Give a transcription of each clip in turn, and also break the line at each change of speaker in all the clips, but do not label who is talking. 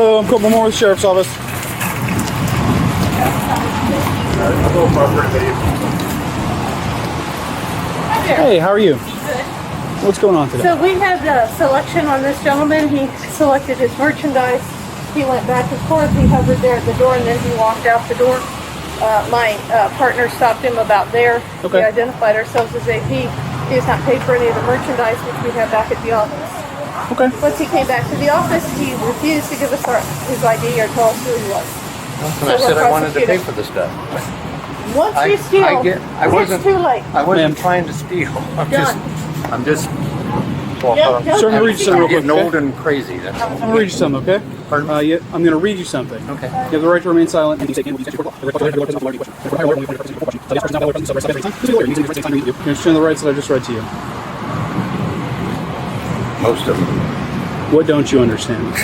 Hello, I'm Corporal Moore with the Sheriff's Office. Hey, how are you?
Good.
What's going on today?
So we had a selection on this gentleman. He selected his merchandise. He went back and forth. He hovered there at the door, and then he walked out the door. My partner stopped him about there.
Okay.
We identified ourselves as AP. He has not paid for any of the merchandise, which we have back at the office.
Okay.
Once he came back to the office, he refused to give us his ID or tell us who he was.
And I said I wanted to pay for the stuff.
Once you steal, it's too late.
I wasn't trying to steal. I'm just
Sir, I'm going to read you something real quick.
getting old and crazy. That's all.
I'm going to read you something, okay?
Pardon?
I'm going to read you something.
Okay.
You have the right to remain silent. You understand the rights that I just read to you?
Most of them.
What don't you understand?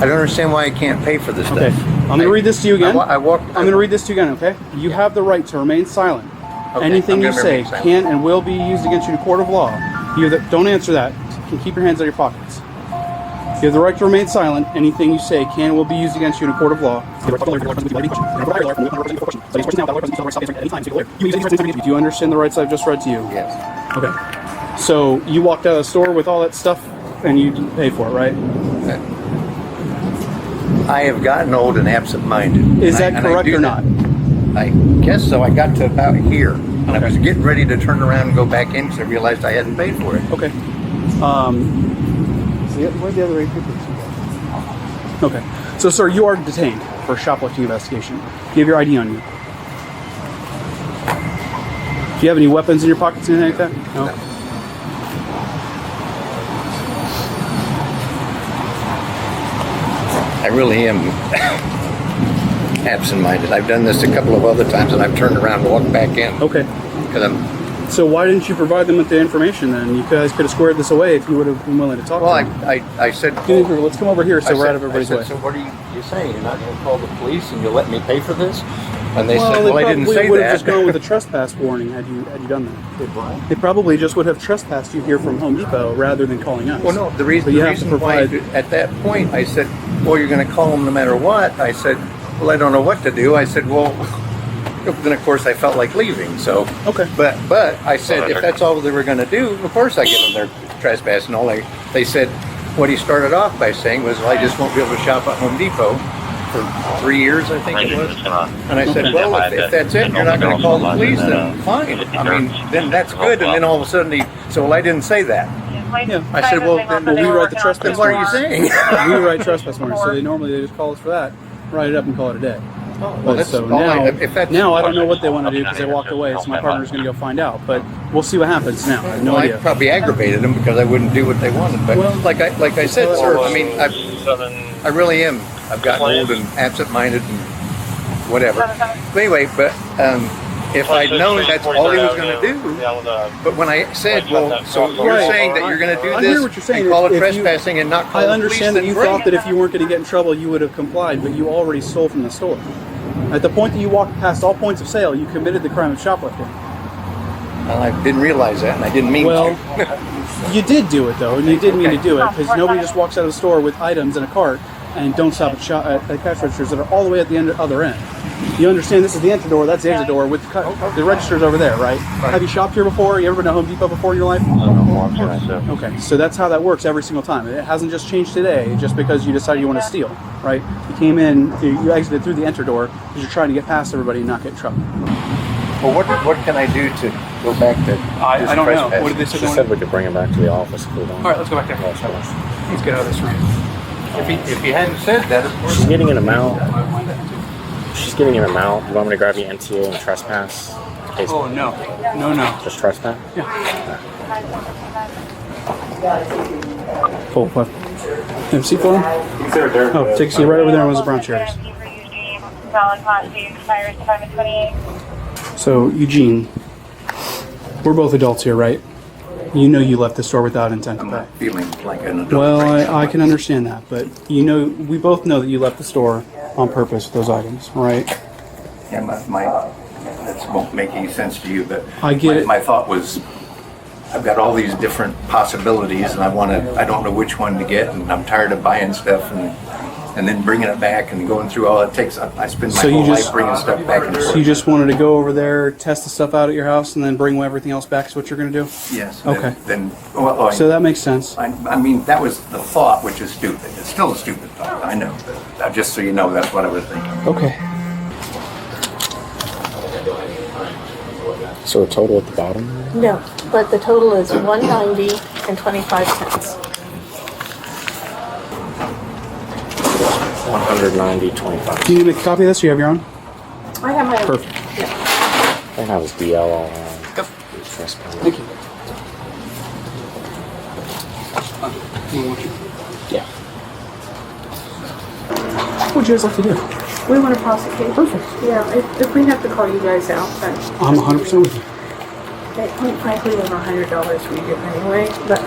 I don't understand why I can't pay for this
Okay.
stuff.
I'm going to read this to you again.
I'm
going to read this to you again, okay? You have the right to remain silent.
Okay,
Anything
I'm
you
gonna
say
remain silent.
can and will be used against you in a court of law. Don't answer that. You can keep your hands out of your pockets. You have the right to remain silent. Anything you say can and will be used against you in a court of law. Do you understand the rights I've just read to you?
Yes.
Okay. So you walked out of the store with all that stuff and you didn't pay for it, right?
I have gotten old and absent-minded.
Is that correct or not?
I guess so. I got to about here, and I was getting ready to turn around and go back in because I realized I hadn't paid for it.
Okay. Where'd the other 8 papers? Okay. So, sir, you are detained for a shoplifting investigation. Do you have your ID on you? Do you have any weapons in your pockets or anything like that? No.
I really am absent-minded. I've done this a couple of other times, and I've turned around and walked back in.
Okay.
Because
So why didn't you provide them with the information then? You guys could have squared this away if you would have been willing to talk to them.
I said...
Let's come over here so we're out of everybody's way.
So what are you saying? You're not going to call the police and you'll let me pay for this? And they said,
they
well, I didn't say
probably would have
that.
just gone with a trespass warning had you done that. They probably just would have trespassed you here from Home Depot rather than calling us.
Well, no, the reason why at that point I said, well, you're going to call them no matter what. I said, well, I don't know what to do. I said, well, then of course I felt like leaving. So,
okay.
But I said, if that's all they were going to do, of course I give them their trespass and all. They said, what he started off by saying was, well, I just won't be able to shop at Home Depot for 3 years, I think it was. And I said, well, if that's it, you're not going to call the police, then fine. I mean, then that's good. And then all of a sudden he said, well, I didn't say that.
Yeah.
I said, well, then
we write the trespass
what
warning.
are you saying?
We write trespass warning, so they just call us for that, write it up and call it a day.
Well, that's
so
all
now I don't know what they want to do because they walked away, so my partner's going to go find out. But we'll see what happens now. I have no idea.
I probably aggravated them because I wouldn't do what they wanted. But like I said, sir, I mean, I really am. I've gotten old and absent-minded and whatever. But anyway, if I'd known that's all he was going to do, but when I said, well, so you're saying that you're going to do this
I hear what you're saying.
and call it trespassing and not call the police?
I understand that you thought that if you weren't going to get in trouble, you would have complied, but you already stole from the store. At the point that you walked past all points of sale, you committed the crime of shoplifting.
Well, I didn't realize that, and I didn't mean
to. You did do it, though, and you did mean to do it, because nobody just walks out of the store with items in a cart and don't stop at cash registers that are all the way at the other end. You understand this is the entry door, that's the exit door with the registers over there, right? Have you shopped here before? You ever been to Home Depot before in your life? Okay, so that's how that works every single time. It hasn't just changed today just because you decided you want to steal, right? You came in, you exited through the enter door because you're trying to get past everybody and not get in trouble.
Well, what can I do to go back to
I don't know. What did they say?
She said we could bring him back to the office if we don't.
All right, let's go back there. Let's get out of this room.
If he hadn't said that, of course.
She's getting an amount. She's getting an amount. You want me to grab you NTA and trespass?
Oh, no. No.
Just trespass?
Yeah. Cool. What? Have a seat for him? Oh, take a seat right over there with the brown chairs. So, Eugene, we're both adults here, right? You know you left the store without intent to pay.
I'm not feeling like an adult.
Well, I can understand that, but we both know that you left the store on purpose with those items, right?
Yeah, that won't make any sense to you, but
I get it.
My thought was, I've got all these different possibilities, and I don't know which one to get, and I'm tired of buying stuff, and and then bringing it back and going through all it takes. I spend my
So you
whole
just-
life bringing stuff back and forth.
So you just wanted to go over there, test the stuff out at your house, and then bring everything else back is what you're going to do?
Yes.
Okay.
Well,
So that makes sense.
I mean, that was the thought, which is stupid. It's still a stupid thought, I know. Just so you know, that's what I was thinking.
Okay.
So a total at the bottom?
No, but the total is $190 and 25 cents.
190.25.
Do you need to make a copy of this or you have your own?
I have my own.
Perfect.
Yeah.
I think I was DL all around. Trespass.
Thank you.
Yeah.
What would you guys like to do?
We want to prosecute.
Perfect.
Yeah, if we have to call you guys out, then
I'm 100% with you.
frankly over $100 we did anyway, but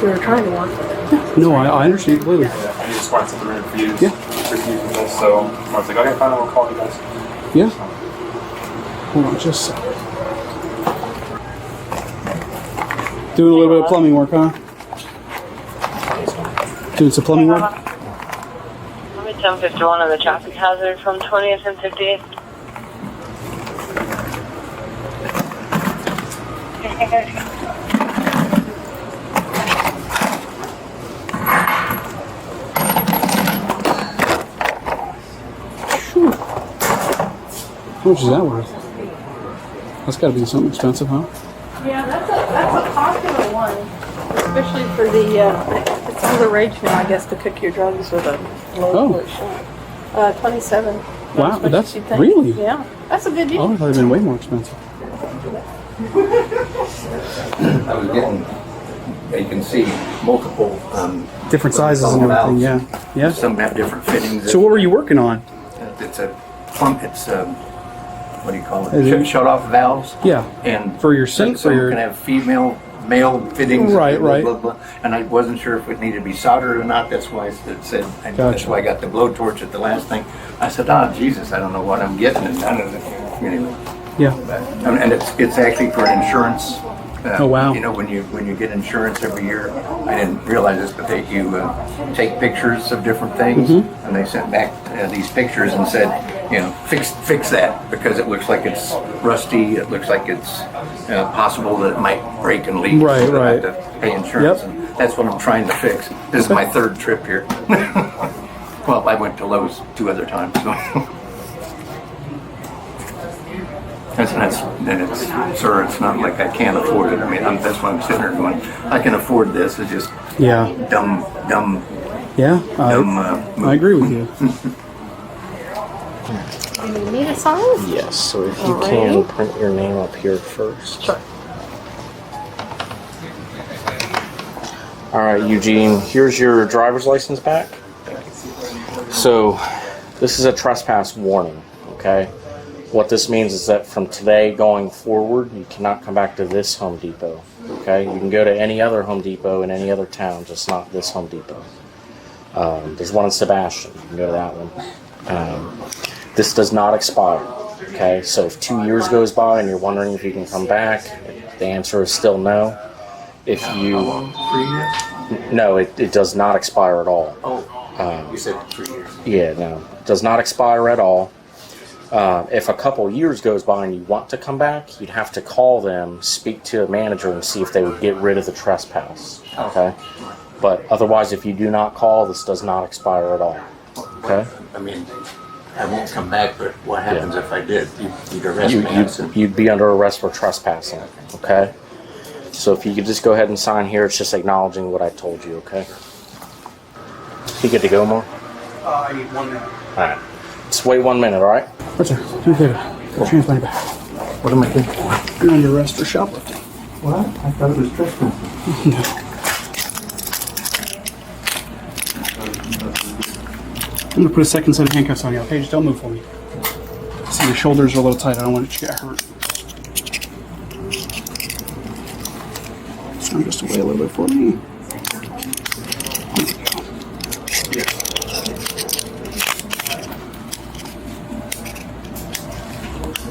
we were trying to work with it.
No, I understand completely.
I just wanted something written for you.
Yeah.
For using this, so I was like, okay, fine, I'll call you guys.
Yeah. Hold on just a second. Doing a little bit of plumbing work, huh? Doing some plumbing work?
Let me 1051 on the traffic hazard from 20th and 58th.
How much is that worth? That's got to be something expensive, huh?
Yeah, that's a popular one, especially for the, it's all the rage now, I guess, to cook your drugs with a low push. 27.
Wow,
As much
that's
as you think.
really?
Yeah, that's a good deal.
Oh, I thought it'd been way more expensive.
I was getting, you can see multiple
Different sizes and everything, yeah. Yeah.
Some have different fittings.
So what were you working on?
It's a plumb. It's what do you call
Is
it?
it-
Shut off valves.
Yeah.
And
For your sink,
some
for your-
can have female, male fittings.
Right,
blah,
right.
blah, blah. And I wasn't sure if it needed to be soldered or not. That's why it said. That's
Gotcha.
why I got the blowtorch at the last thing. I said, "Ah, Jesus, I don't know what I'm getting." And none of it. Anyway.
Yeah.
And it's actually for insurance.
Oh, wow.
You know, when you get insurance every year, I didn't realize this, but you take pictures of different things,
Mm-hmm.
and they sent back these pictures and said, you know, fix that because it looks like it's rusty. It looks like it's possible that it might break and leak.
Right,
so I have
right.
to pay insurance,
Yep.
and that's what I'm trying to fix. This is my third trip here. Well, I went to Lowe's 2 other times. So. And it's, sir, it's not like I can't afford it. I mean, that's why I'm sitting there going, I can afford this. It's just
Yeah.
dumb
Yeah.
move.
I agree with you.
You need a sign?
Yes, so if you can print your name up here first.
Sure.
All right, Eugene, here's your driver's license back. So this is a trespass warning, okay? What this means is that from today going forward, you cannot come back to this Home Depot, okay? You can go to any other Home Depot in any other town, just not this Home Depot. There's one in Sebastian, you can go to that one. This does not expire, okay? So if 2 years goes by and you're wondering if you can come back, the answer is still no. If you,
3 years?
no, it does not expire at all.
Oh, you said 3 years.
Yeah, no, it does not expire at all. If a couple years goes by and you want to come back, you'd have to call them, speak to a manager, and see if they would get rid of the trespass. Okay, but otherwise, if you do not call, this does not expire at all. Okay,
I mean, I won't come back, but what happens if I did? You'd arrest me.
you'd be under arrest for trespassing. Okay, so if you could just go ahead and sign here, it's just acknowledging what I told you. Okay, you good to go, Mo?
I need 1 minute.
All right, just wait 1 minute. All right.
What's that? Do me a favor. Go change my back.
What am I thinking?
You're under arrest for shoplifting.
What? I thought it was trespassing.
No. I'm gonna put a second set of handcuffs on you. Okay, just don't move for me. See, your shoulders are a little tight. I don't want you to get hurt. So I'm just away a little bit for me.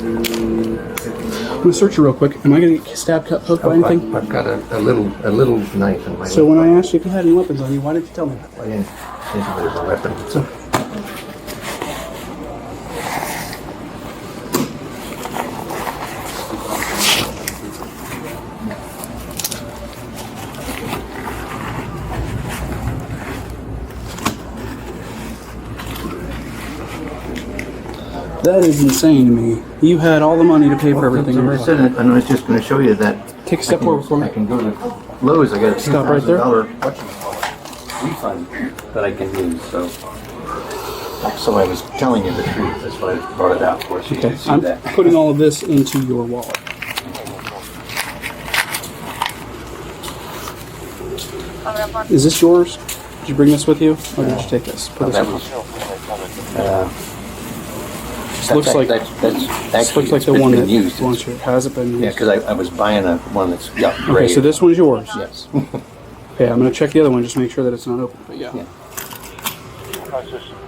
I'm gonna search you real quick. Am I gonna get stabbed, cut, poked by anything?
I've got a little knife in my
So when I asked you if you had any weapons on you, why didn't you tell me?
I didn't There's a weapon.
That is insane to me. You had all the money to pay for everything.
I said, and I was just going to show you that.
Take a step forward for me.
I can go to Lowe's. I got a
Stop right there.
$2,000 refund that I can use. So I was telling you the truth. That's why I brought it out for you. So you
Okay,
can see
I'm
that.
putting all of this into your wallet. Is this yours? Did you bring this with you, or did you take this? Put this with you. This looks like
that's
this
actually
looks like the
it's
one
been
that
used.
wants you. Has it been used?
Yeah, because I was buying one that's got
Okay,
gray.
so this one's yours.
Yes.
Okay, I'm gonna check the other one just to make sure that it's not open. But yeah.
Yeah.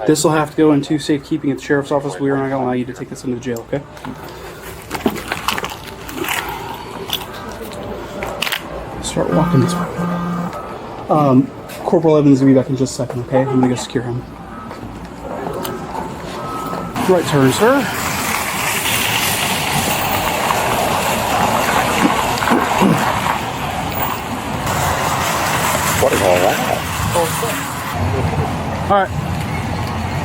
This will have to go into safekeeping at the sheriff's office. We are not gonna allow you to take this into the jail. Okay. Start walking this way. Corporal Evans will be back in just a second. Okay, I'm gonna go secure him. Right turn, sir.
What is all that?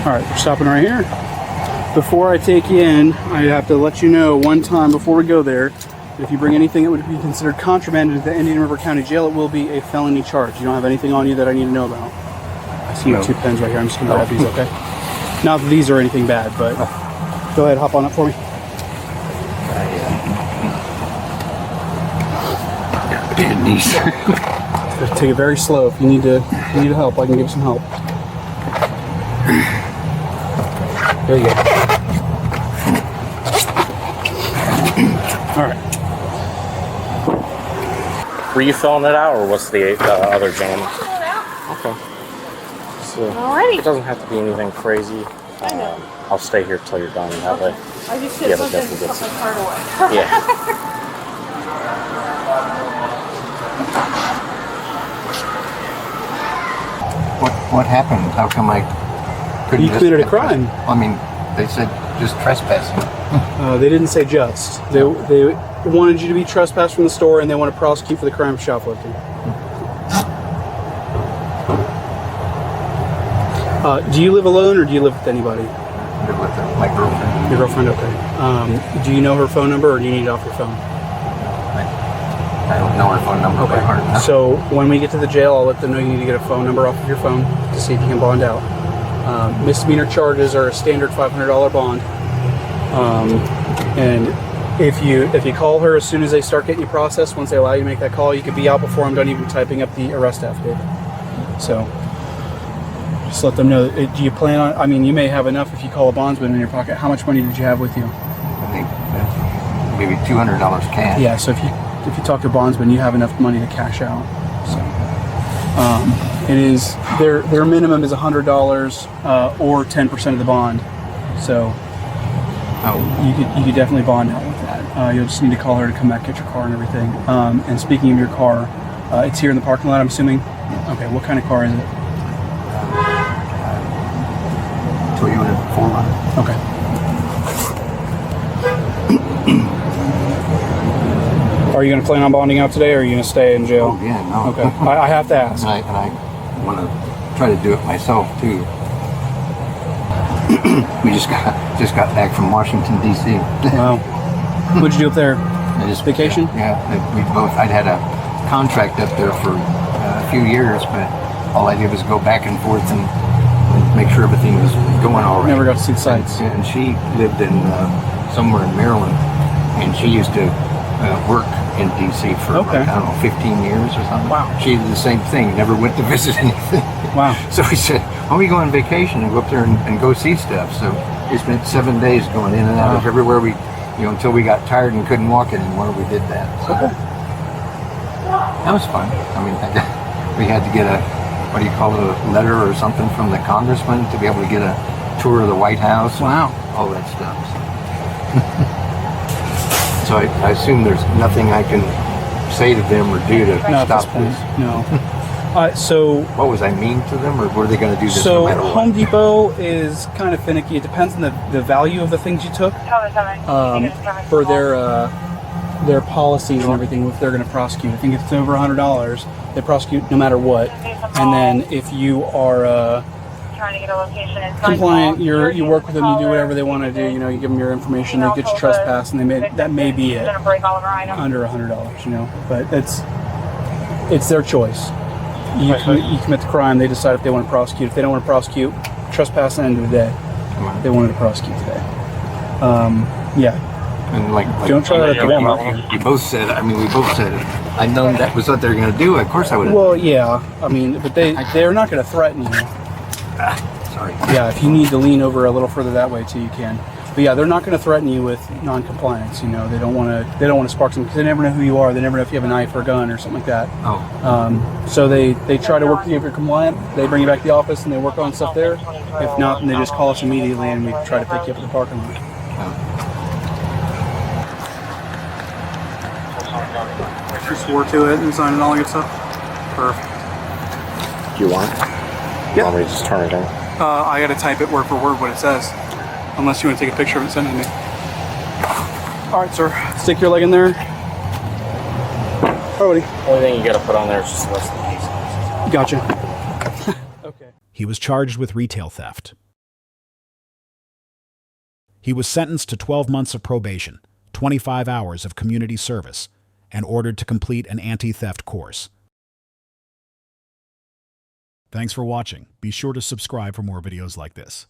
All right, we're stopping right here. Before I take you in, I have to let you know one time before we go there, if you bring anything that would be considered contraband into the Indian River County Jail, it will be a felony charge. You don't have anything on you that I need to know about. I see you have 2 pens right here. I'm just gonna grab these, okay? Not that these are anything bad, but go ahead, hop on up for me. Take it very slow. If you need help, I can give you some help. There you go. All right.
Were you filling it out, or what's the other jam? Okay. So
Alrighty.
it doesn't have to be anything crazy. I'll stay here till you're done. That way.
I just
Yeah,
get
but
something
definitely
to put my
gets-
card away.
Yeah.
What happened? How come I couldn't
You
just
committed a
get
crime.
I mean, they said just trespassing.
They didn't say just. They wanted you to be trespassed from the store, and they want to prosecute for the crime of shoplifting. Do you live alone, or do you live with anybody?
I live with my girlfriend.
Your girlfriend, okay. Do you know her phone number, or do you need it off your phone?
I don't know her phone number by heart. No.
So when we get to the jail, I'll let them know you need to get a phone number off of your phone to see if you can bond out. Misdemeanor charges are a standard $500 bond. And if you call her as soon as they start getting you processed, once they allow you to make that call, you could be out before I'm done even typing up the arrest affidavit. So just let them know. Do you plan on? I mean, you may have enough if you call a bondsman in your pocket. How much money did you have with you?
I think maybe $200 cash.
Yeah. So if you talk to a bondsman, you have enough money to cash out. So it is their minimum is $100 or 10% of the bond. So you could definitely bond out with that. You'll just need to call her to come back, get your car and everything. And speaking of your car, it's here in the parking lot, I'm assuming. Okay. What kind of car is it?
Toyota 4Runner.
Okay. Are you going to plan on bonding out today, or are you going to stay in jail?
Oh yeah, no.
Okay. I have to ask.
And I want to try to do it myself too. We just got back from Washington D.C.
Wow. What'd you do up there?
I just
Vacation?
Yeah, I'd had a contract up there for a few years, but all I did was go back and forth and make sure everything was going all right.
Never got to see the sights.
And she lived in somewhere in Maryland, and she used to work in D.C. for
Okay.
like, I don't know, 15 years or something.
Wow.
She did the same thing, never went to visit anything.
Wow.
So we said, why don't we go on vacation and go up there and go see stuff? So we spent 7 days going in and out of everywhere until we got tired and couldn't walk anymore, we did that. So that was fun. I mean, we had to get a letter or something from the congressman to be able to get a tour of the White House.
Wow.
All that stuff. So I assume there's nothing I can say to them or do to
Not at
stop
this point.
this.
No. So
What was I mean to them, or were they going to do this
So
no matter what?
Home Depot is kind of finicky. It depends on the value of the things you took for their policies and everything. If they're going to prosecute, I think if it's over $100, they prosecute no matter what. And then if you are
trying to get a location in
compliant, you work with them, you do whatever they want to do. You know, you give them your information, they get you trespass, and that may be it. Under $100, you know, but it's their choice. You commit the crime, they decide if they want to prosecute. If they don't want to prosecute, trespass at the end of the day. They wanted to prosecute today. Yeah.
And like
Don't try that at the Walmart.
You both said. I mean, we both said it. I know that was what they're going to do. Of course, I would.
Well, yeah. I mean, but they're not going to threaten you.
Sorry.
Yeah, if you need to lean over a little further that way too, you can. But yeah, they're not going to threaten you with non-compliance. You know, they don't want to spark something because they never know who you are. They never know if you have a knife or a gun or something like that.
Oh.
So they try to work with you if you're compliant. They bring you back to the office and they work on stuff there. If not, then they just call us immediately and we try to pick you up at the parking lot. You swore to it and signed it, all that good stuff. Perfect.
Do you want?
Yeah.
Want me to just turn it in?
I got to type it word for word what it says. Unless you want to take a picture of it and send it to me. All right, sir. Stick your leg in there. Oh, buddy.
Only thing you got to put on there is just the rest of the piece.
Gotcha. Okay.
He was charged with retail theft. He was sentenced to 12 months of probation, 25 hours of community service, and ordered to complete an anti-theft course. Thanks for watching. Be sure to subscribe for more videos like this.